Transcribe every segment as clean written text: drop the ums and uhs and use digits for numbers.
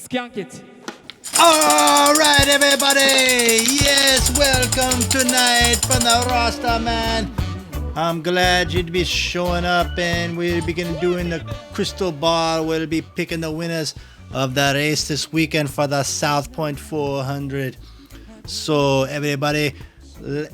Skank it. All right, everybody. Yes, welcome tonight from the Rasta Man. I'm glad you'd be showing up, and we'll begin doing the crystal ball. We'll be picking the winners of the race this weekend for the South Point 400. So, everybody,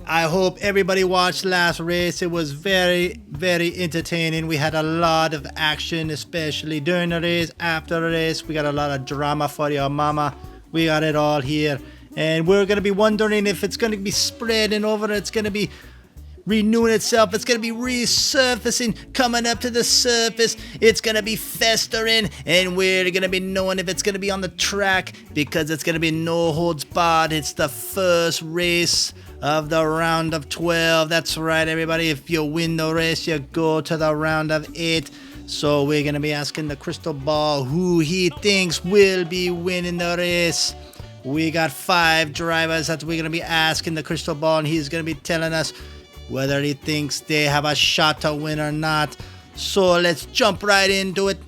I hope everybody watched last race. It was very, very entertaining. We had a lot of action, especially during the race, after the race. We got a lot of drama for your mama. We got it all here. And we're going to be wondering if it's going to be spreading over. It's going to be renewing itself. It's going to be resurfacing, coming up to the surface. It's going to be festering, and we're going to be knowing if it's going to be on the track, because it's going to be no holds barred. It's the first race of the round of 12. That's right, everybody. If you win the race, you go to the round of 8. So we're going to be asking the crystal ball who he thinks will be winning the race. We got 5 drivers that we're going to be asking the crystal ball, and he's going to be telling us whether he thinks they have a shot to win or not. So let's jump right into it.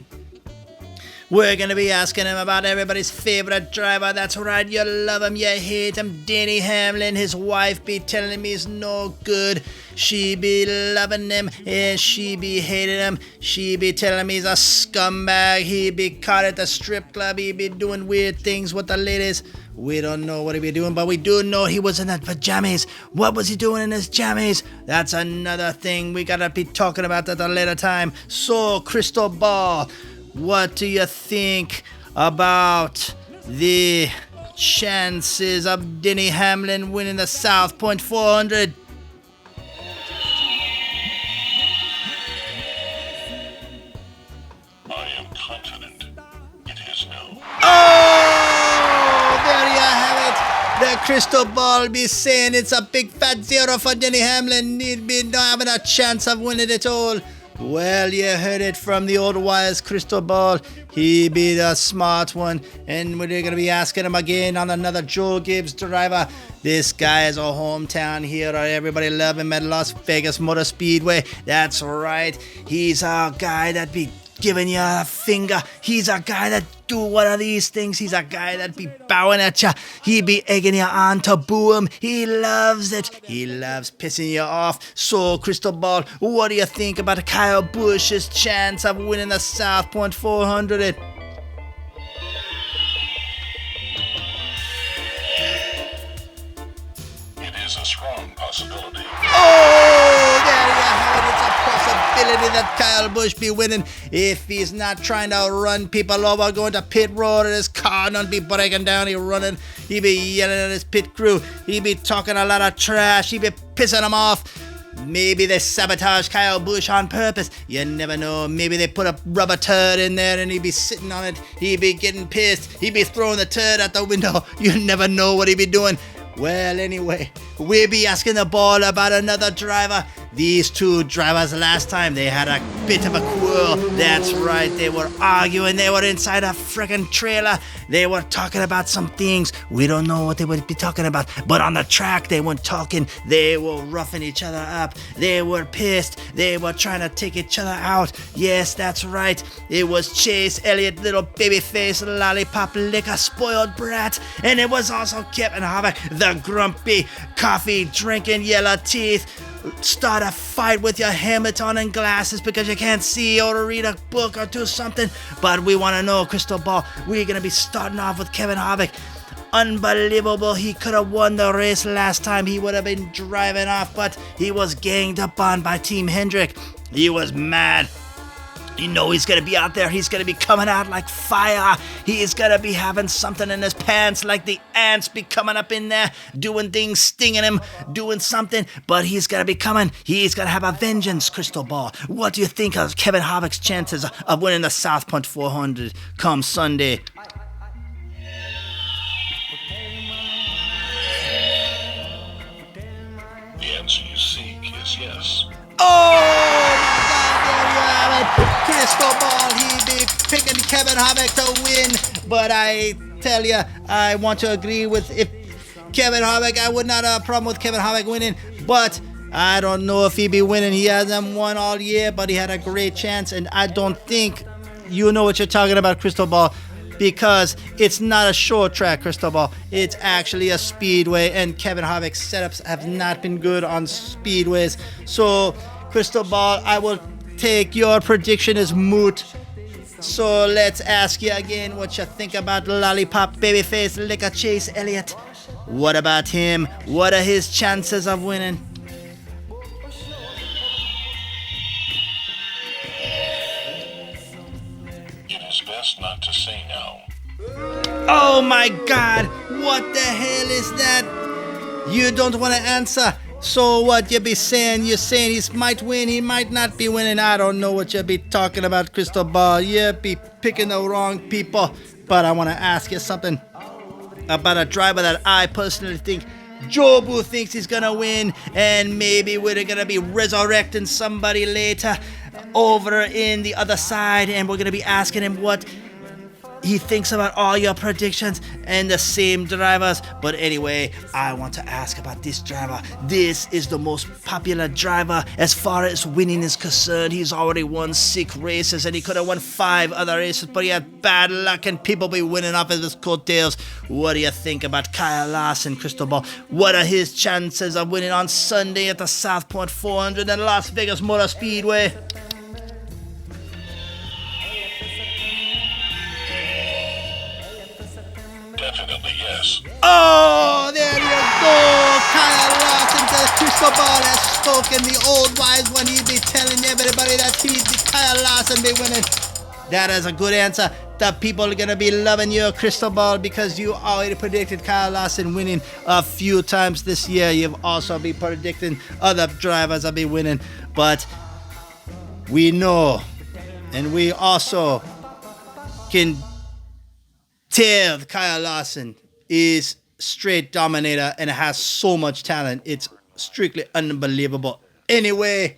We're going to be asking him about everybody's favorite driver. That's right, you love him, you hate him. Denny Hamlin, his wife be telling him he's no good. She be loving him, and she be hating him. She be telling him he's a scumbag. He be caught at the strip club. He be doing weird things with the ladies. We don't know what he be doing, but we do know he was in the pajamas. What was he doing in his jammies? That's another thing we gotta be talking about at a later time. So, crystal ball, what do you think about the chances of Denny Hamlin winning the South Point 400? I am confident it is no. Oh, there you have it. The crystal ball be saying it's a big fat 0 for Denny Hamlin. He'd be not having a chance of winning it all. Well, you heard it from the old wise crystal ball. He be the smart one. And we're going to be asking him again on another Joe Gibbs driver. This guy is a hometown hero. Everybody love him at Las Vegas Motor Speedway. That's right. He's a guy that be giving you a finger. He's a guy that do one of these things. He's a guy that be bowing at you. He be egging you on to boo him. He loves it. He loves pissing you off. So, crystal ball, what do you think about Kyle Busch's chance of winning the South Point 400? It is a strong possibility. Oh, there you have it. It's a possibility that Kyle Busch be winning if he's not trying to run people over, going to pit road, and his car not be breaking down. He running. He be yelling at his pit crew. He be talking a lot of trash. He be pissing them off. Maybe they sabotage Kyle Busch on purpose. You never know. Maybe they put a rubber turd in there and he be sitting on it. He be getting pissed. He be throwing the turd out the window. You never know what he be doing. Well, anyway, we'll be asking the ball about another driver. These 2 drivers last time, they had a bit of a quarrel. That's right, they were arguing. They were inside a freaking trailer. They were talking about some things. We don't know what they would be talking about. But on the track, they weren't talking. They were roughing each other up. They were pissed. They were trying to take each other out. Yes, that's right. It was Chase Elliott, little babyface, lollipop liquor, spoiled brat. And it was also Kevin Harvick, the grumpy, coffee drinking, yellow teeth. Start a fight with your helmet on and glasses because you can't see or read a book or do something. But we want to know, crystal ball, we're going to be starting off with Kevin Harvick. Unbelievable. He could have won the race last time. He would have been driving off, but he was ganged up on by Team Hendrick. He was mad. You know he's going to be out there. He's going to be coming out like fire. He is going to be having something in his pants like the ants be coming up in there, doing things, stinging him, doing something. But he's going to be coming. He's going to have a vengeance, crystal ball. What do you think of Kevin Harvick's chances of winning the South Point 400 come Sunday? The answer you seek is yes. Oh! Crystal ball, he be picking Kevin Harvick to win, but I tell you, I want to agree with if Kevin Harvick. I would not have a problem with Kevin Harvick winning, but I don't know if he be winning. He hasn't won all year, but he had a great chance, and I don't think you know what you're talking about, crystal ball. because it's not a short track, Cristobal. It's actually a speedway, and Kevin Harvick's setups have not been good on speedways. So, Cristobal, I will take your prediction as moot. So let's ask you again what you think about Lollipop Babyface Liquor Chase Elliott. What about him? What are his chances of winning? It is best not to say now. Oh my God! What the hell is that? You don't want to answer. So what you be saying? You're saying he might win, he might not be winning. I don't know what you be talking about, Cristobal. You be picking the wrong people. But I want to ask you something about a driver that I personally think Jobu thinks he's gonna win, and maybe we're gonna be resurrecting somebody later over in the other side, and we're gonna be asking him what he thinks about all your predictions and the same drivers. But anyway, I want to ask about this driver. This is the most popular driver as far as winning is concerned. He's already won 6 races, and he could have won 5 other races, but he had bad luck and people be winning off of his coattails. What do you think about Kyle Larson, Cristobal? What are his chances of winning on Sunday at the South Point 400 and Las Vegas Motor Speedway? Definitely yes. Oh, there you go. Kyle Larson, the Cristobal has spoken. The old wise one, he'd be telling everybody that Kyle Larson be winning. That is a good answer. The people are going to be loving your Cristobal because you already predicted Kyle Larson winning a few times this year. You've also been predicting other drivers will be winning. But we know, and we also can tell Kyle Larson is straight dominator and has so much talent. It's strictly unbelievable. Anyway,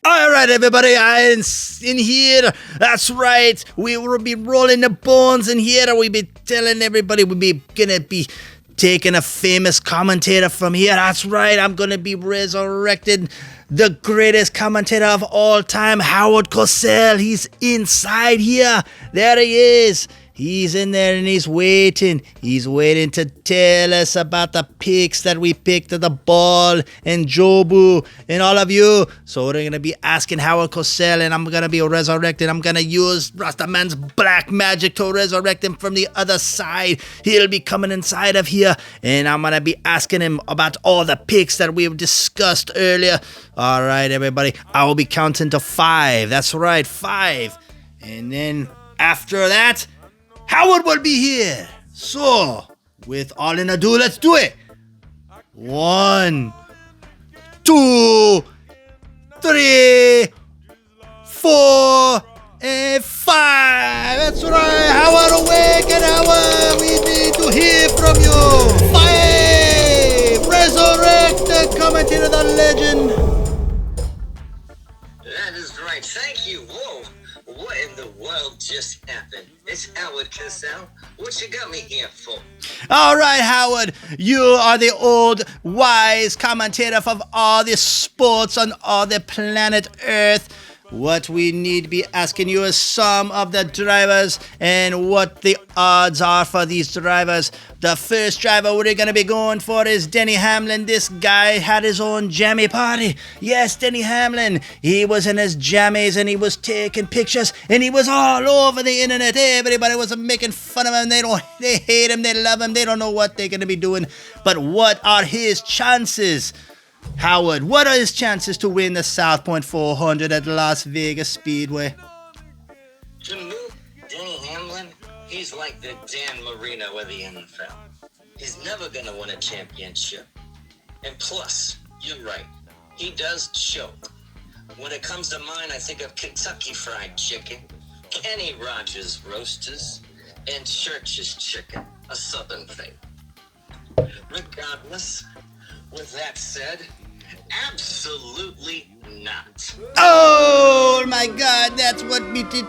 all right, everybody, I'm in here. That's right. We will be rolling the bones in here. We be telling everybody gonna be taking a famous commentator from here. That's right. I'm gonna be resurrecting the greatest commentator of all time, Howard Cosell. He's inside here. There he is. He's in there and he's waiting. He's waiting to tell us about the picks that we picked at the ball and Jobu and all of you. So we're going to be asking Howard Cosell, and I'm going to be resurrected. I'm going to use Rasta Man's black magic to resurrect him from the other side. He'll be coming inside of here, and I'm going to be asking him about all the picks that we've discussed earlier. All right, everybody. I will be counting to 5. That's right, 5. And then after that, Howard will be here. So, with all in ado, let's do it. 1, 2, 3, 4, and 5. That's right. Howard, awaken, Howard. We need to hear from you. 5. Resurrect the commentator, the legend. That is right. Thank you. Whoa. What in the world just happened? It's Howard Cosell. What you got me here for? All right, Howard. You are the old, wise commentator of all the sports on all the planet Earth. What we need to be asking you is some of the drivers and what the odds are for these drivers. The first driver we're going to be going for is Denny Hamlin. This guy had his own jammy party. Yes, Denny Hamlin. He was in his jammies and he was taking pictures and he was all over the internet. Everybody was making fun of him. They hate him. They love him. They don't know what they're going to be doing. But what are his chances? Howard, what are his chances to win the South Point 400 at Las Vegas Speedway? To move Denny Hamlin, he's like the Dan Marino of the NFL. He's never going to win a championship. And plus, you're right, he does choke. When it comes to mine, I think of Kentucky Fried Chicken, Kenny Rogers Roasters, and Church's Chicken, a Southern thing. Regardless, with that said, absolutely not. Oh my God, that's what we did.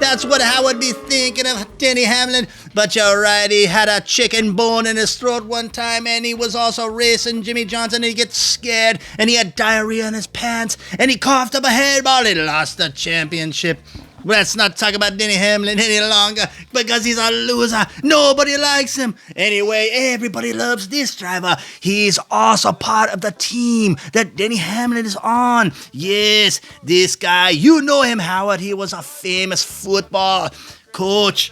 That's what Howard be thinking of Denny Hamlin. But you're right, he had a chicken bone in his throat one time, and he was also racing Jimmy Johnson, and he gets scared, and he had diarrhea in his pants, and he coughed up a hairball. He lost the championship. Let's not talk about Denny Hamlin any longer because he's a loser. Nobody likes him. Anyway, everybody loves this driver. He's also part of the team that Denny Hamlin is on. Yes, this guy, you know him, Howard. He was a famous football coach.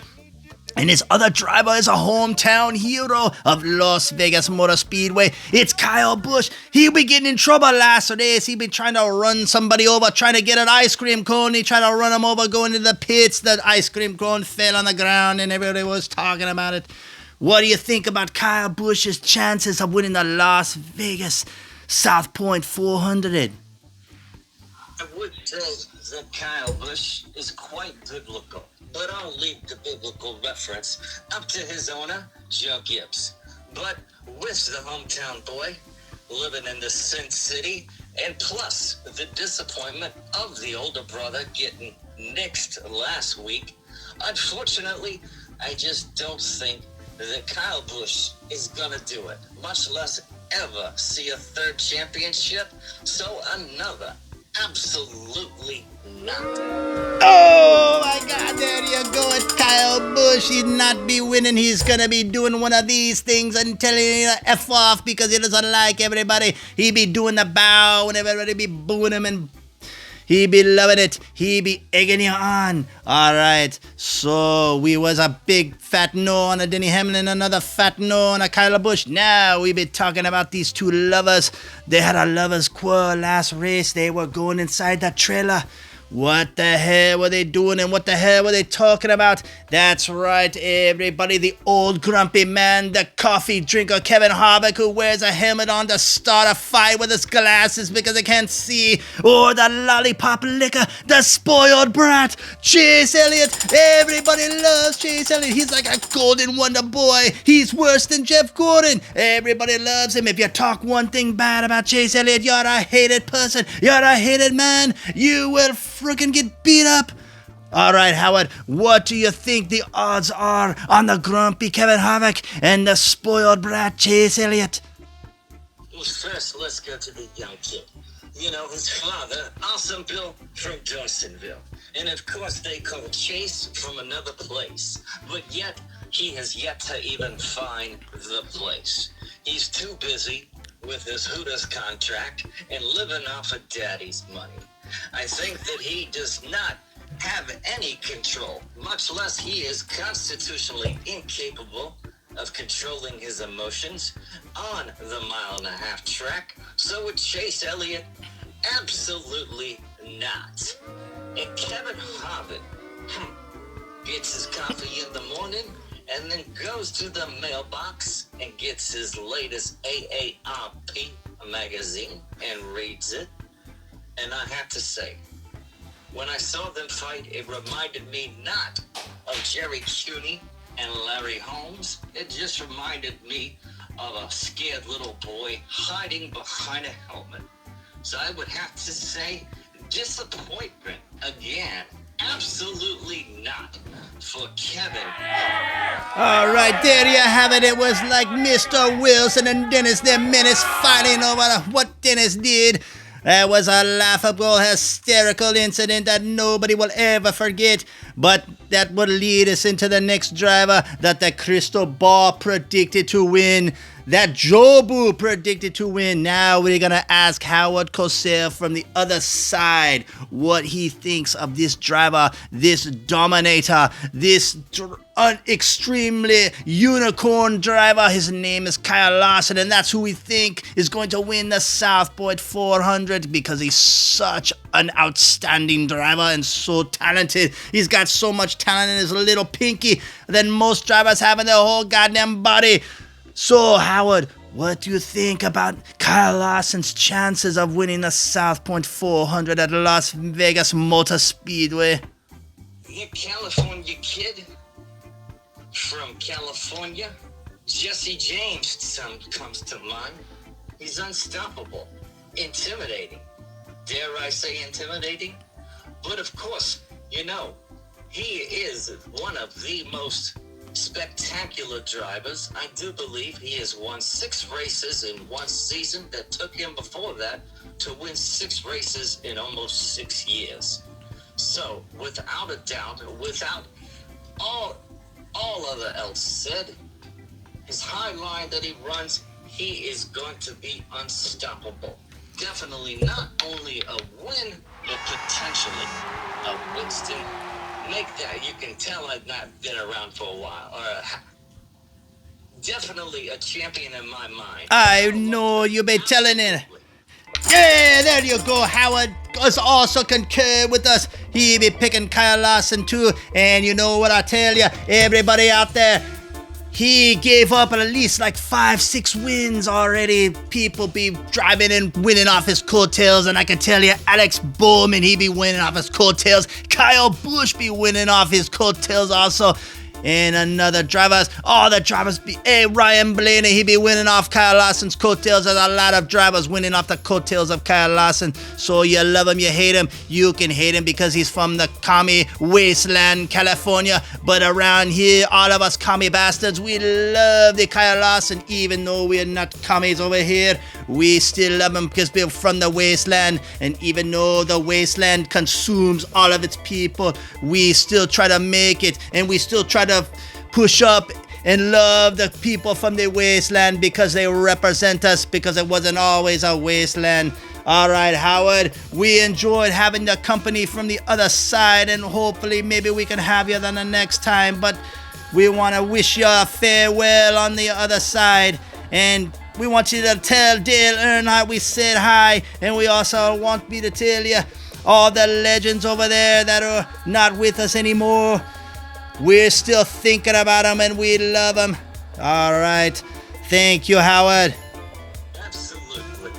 And his other driver is a hometown hero of Las Vegas Motor Speedway. It's Kyle Busch. He'll be getting in trouble last days. He'll be trying to run somebody over, trying to get an ice cream cone. He tried to run him over, going to the pits. The ice cream cone fell on the ground and everybody was talking about it. What do you think about Kyle Busch's chances of winning the Las Vegas South Point 400? I would say that Kyle Busch is quite biblical, but I'll leave the biblical reference up to his owner, Joe Gibbs. But with the hometown boy living in the Sin City, and plus the disappointment of the older brother getting nixed last week, unfortunately, I just don't think that Kyle Busch is gonna do it, much less ever see a third championship. So another, absolutely not. Oh my God, there you go with Kyle Busch. He'd not be winning. He's gonna be doing one of these things and telling you to F off because he doesn't like everybody. He'd be doing the bow and everybody be booing him and he be loving it. He be egging you on. All right. So we was a big fat no on a Denny Hamlin, another fat no on a Kyle Busch. Now we be talking about these two lovers. They had a lovers quarrel last race. They were going inside that trailer. What the hell were they doing and what the hell were they talking about? That's right, everybody. The old grumpy man, the coffee drinker Kevin Harvick, who wears a helmet on to start a fight with his glasses because he can't see. Or the lollipop licker, the spoiled brat, Chase Elliott. Everybody loves Chase Elliott. He's like a golden wonder boy. He's worse than Jeff Gordon. Everybody loves him. If you talk one thing bad about Chase Elliott, you're a hated person. You're a hated man. You will freaking get beat up. All right, Howard, what do you think the odds are on the grumpy Kevin Harvick and the spoiled brat Chase Elliott? Well, first, let's go to the young kid. You know, his father, Awesome Bill from Dawsonville. And of course, they call Chase from another place. But yet, he has yet to even find the place. He's too busy with his Hooters contract and living off of daddy's money. I think that he does not have any control, much less he is constitutionally incapable of controlling his emotions on the mile-and-a-half track. So with Chase Elliott, absolutely not. And Kevin Harvick gets his coffee in the morning and then goes to the mailbox and gets his latest AARP magazine and reads it. And I have to say, when I saw them fight, it reminded me not of Jerry Cooney and Larry Holmes. It just reminded me of a scared little boy hiding behind a helmet. So I would have to say, disappointment again. Absolutely not for Kevin. All right, there you have it. It was like Mr. Wilson and Dennis the Menace fighting over what Dennis did. That was a laughable, hysterical incident that nobody will ever forget. But that would lead us into the next driver that the crystal ball predicted to win. That Jobu predicted to win. Now we're going to ask Howard Cosell from the other side what he thinks of this driver, this dominator, this extremely unicorn driver. His name is Kyle Larson, and that's who we think is going to win the South Point 400 because he's such an outstanding driver and so talented. He's got so much talent in his little pinky than most drivers have in their whole goddamn body. So, Howard, what do you think about Kyle Larson's chances of winning the South Point 400 at Las Vegas Motor Speedway? The California kid from California, Jesse James comes to mind. He's unstoppable, intimidating. Dare I say intimidating? But of course, you know, he is one of the most spectacular drivers. I do believe he has won 6 races in one season that took him before that to win 6 races in almost 6 years. So, without a doubt, without all other else said, his high line that he runs, he is going to be unstoppable. Definitely not only a win, but potentially a Winston. Make that, you can tell I've not been around for a while. Definitely a champion in my mind. I know you be telling it. Yeah, there you go. Howard does also concur with us. He be picking Kyle Larson too. And you know what I tell you, everybody out there, he gave up at least like 5-6 wins already. People be driving and winning off his coattails. And I can tell you, Alex Bowman, he be winning off his coattails. Kyle Busch be winning off his coattails also. And another drivers, all the drivers be, Ryan Blaney, he be winning off Kyle Larson's coattails. There's a lot of drivers winning off the coattails of Kyle Larson. So you love him, you hate him. You can hate him because he's from the commie wasteland, California. But around here, all of us commie bastards, we love the Kyle Larson. Even though we're not commies over here, we still love him because we're from the wasteland. And even though the wasteland consumes all of its people, we still try to make it. And we still try to push up and love the people from the wasteland because they represent us, because it wasn't always a wasteland. All right, Howard, we enjoyed having the company from the other side, and hopefully maybe we can have you then the next time, but we want to wish you a farewell on the other side, and we want you to tell Dale Earnhardt we said hi, and we also want me to tell you all the legends over there that are not with us anymore. We're still thinking about them and we love them. All right. Thank you, Howard. Absolutely.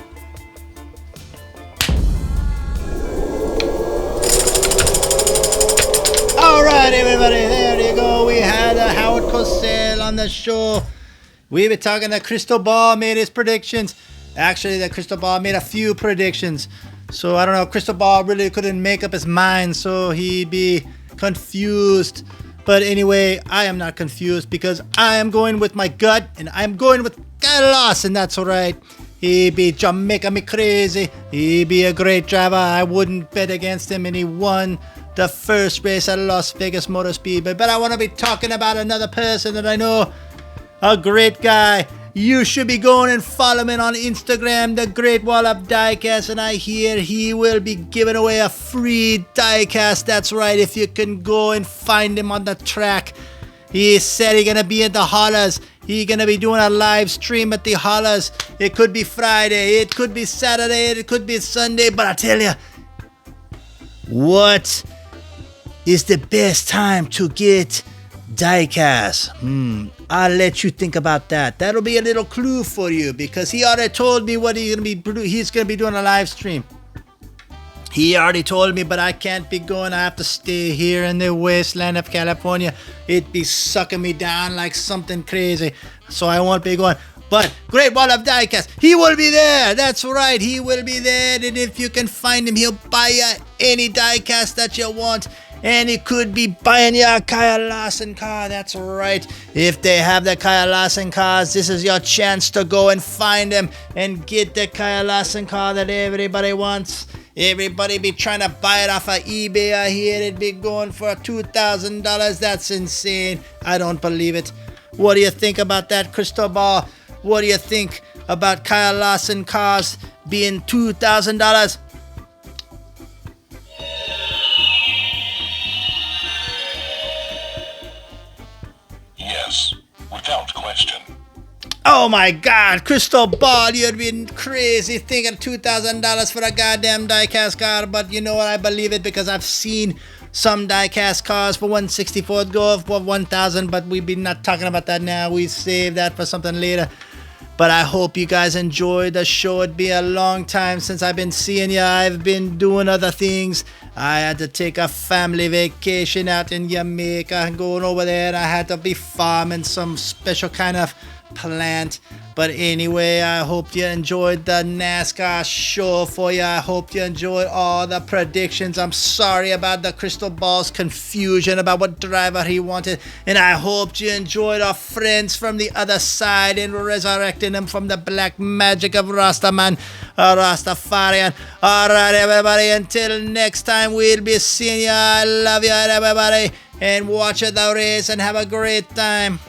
All right, everybody. There you go. We had Howard Cosell on the show. We were talking that Crystal Ball made his predictions. Actually, the Crystal Ball made a few predictions. So I don't know. Crystal Ball really couldn't make up his mind, so he'd be confused. But anyway, I am not confused because I am going with my gut, and I'm going with Kyle Larson. That's right. He be Jamaica me crazy. He be a great driver. I wouldn't bet against him, and he won the first race at Las Vegas Motor Speedway. But I want to be talking about another person that I know, a great guy. You should be going and following him on Instagram, the Great Wall of Diecast, and I hear he will be giving away a free diecast. That's right, if you can go and find him on the track. He said he's gonna be at the Hollers. He's gonna be doing a live stream at the Hollers. It could be Friday, it could be Saturday, it could be Sunday, but I tell you, what is the best time to get diecast? I'll let you think about that. That'll be a little clue for you because he already told me what he's gonna be doing a live stream. He already told me, but I can't be going. I have to stay here in the wasteland of California. It'd be sucking me down like something crazy. So I won't be going. But Great Wall of Diecast, he will be there. That's right, he will be there. And if you can find him, he'll buy you any diecast that you want. And he could be buying you a Kyle Larson car. That's right. If they have the Kyle Larson cars, this is your chance to go and find them and get the Kyle Larson car that everybody wants. Everybody be trying to buy it off of eBay. I hear it be going for $2,000. That's insane. I don't believe it. What do you think about that, Crystal Ball? What do you think about Kyle Larson cars being $2,000? Yes, without question. Oh my God, Crystal Ball, you'd be crazy thinking $2,000 for a goddamn diecast car, but you know what? I believe it because I've seen some diecast cars for 164 go for 1,000, but we'll be not talking about that now. We save that for something later. But I hope you guys enjoyed the show. It'd be a long time since I've been seeing you. I've been doing other things. I had to take a family vacation out in Jamaica and going over there. I had to be farming some special kind of plant. But anyway, I hope you enjoyed the NASCAR show for you. I hope you enjoyed all the predictions. I'm sorry about the crystal ball's confusion about what driver he wanted. And I hope you enjoyed our friends from the other side and resurrecting them from the black magic of Rasta Man, Rastafarian. Alright, everybody, until next time, we'll be seeing you. I love you, everybody. And watch the race and have a great time.